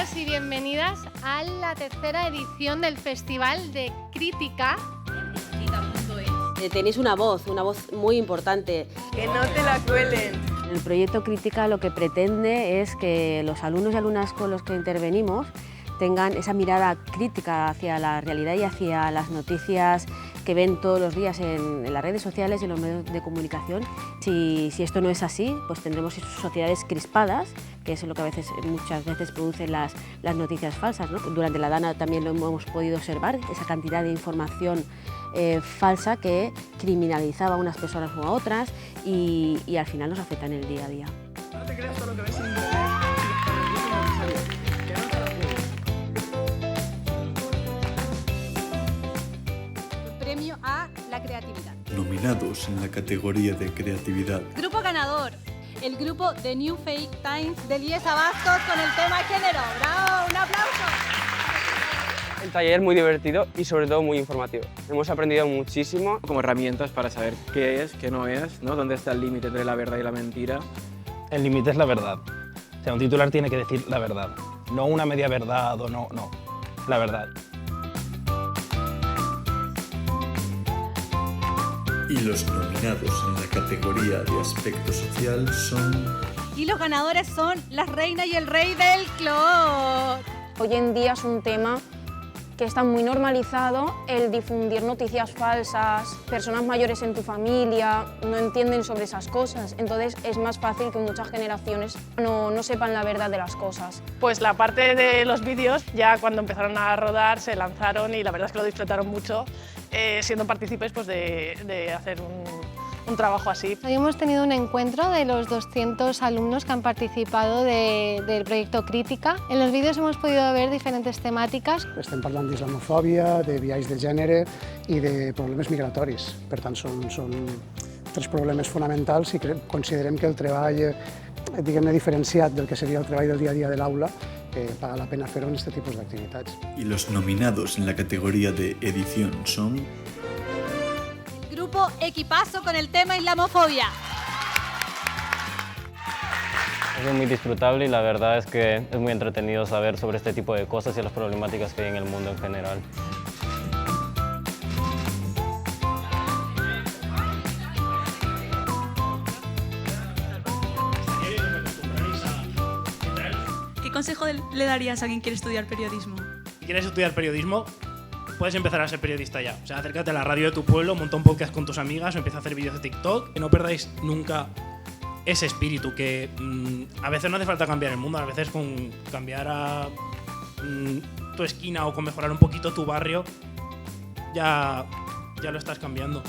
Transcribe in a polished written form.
Bienvenidos y bienvenidas a la tercera edición del Festival de Crítica. Tenéis una voz muy importante. Que no te la cuelen. El proyecto Crítica lo que pretende es que los alumnos y alumnas con los que intervenimos tengan esa mirada crítica hacia la realidad y hacia las noticias que ven todos los días en las redes sociales y en los medios de comunicación. Si esto no es así, pues tendremos sociedades crispadas, que es lo que muchas veces producen las noticias falsas, ¿no? Durante la DANA también lo hemos podido observar, esa cantidad de información falsa que criminalizaba a unas personas o a otras y al final nos afecta en el día a día. No te creas todo lo que ves en internet. Premio a la creatividad. Nominados en la categoría de creatividad. Grupo ganador, el grupo The New Fake Times de Liesa Bastos con el tema género. ¡Bravo! ¡Un aplauso! El taller es muy divertido y sobre todo muy informativo. Hemos aprendido muchísimo. Como herramientas para saber qué es, qué no es, ¿no? Dónde está el límite entre la verdad y la mentira. El límite es la verdad. O sea, un titular tiene que decir la verdad, no una media verdad o no, la verdad. Y los nominados en la categoría de aspecto social son... Y los ganadores son la reina y el rey del clot. Hoy en día es un tema que está muy normalizado, el difundir noticias falsas, personas mayores en tu familia no entienden sobre esas cosas, entonces es más fácil que muchas generaciones no sepan la verdad de las cosas. Pues la parte de los vídeos, ya cuando empezaron a rodar, se lanzaron y la verdad es que lo disfrutaron mucho, siendo partícipes pues, de hacer un trabajo así. Hoy hemos tenido un encuentro de los 200 alumnos que han participado del proyecto Crítica. En los vídeos hemos podido ver diferentes temáticas. Estem parlant d'islamofòbia, de biaix de gènere i de problemes migratoris. Per tant, són tres problemes fonamentals i considerem que el treball diguem-ne diferenciat del que seria el treball del dia a dia de l'aula paga la pena fer-ho en aquest tipus d'activitats. Y los nominados en la categoría de edición son... Grupo Equipazo con el tema islamofobia. Es muy disfrutable y la verdad es que es muy entretenido saber sobre este tipo de cosas y las problemáticas que hay en el mundo en general. ¿Qué consejo le darías a quien quiere estudiar periodismo? Si quieres estudiar periodismo, puedes empezar a ser periodista ya. O sea, acércate a la radio de tu pueblo, monta un podcast con tus amigas o empieza a hacer vídeos de TikTok. Que no perdáis nunca ese espíritu, que a veces no hace falta cambiar el mundo, a veces con cambiar a tu esquina o con mejorar un poquito tu barrio, ya lo estás cambiando.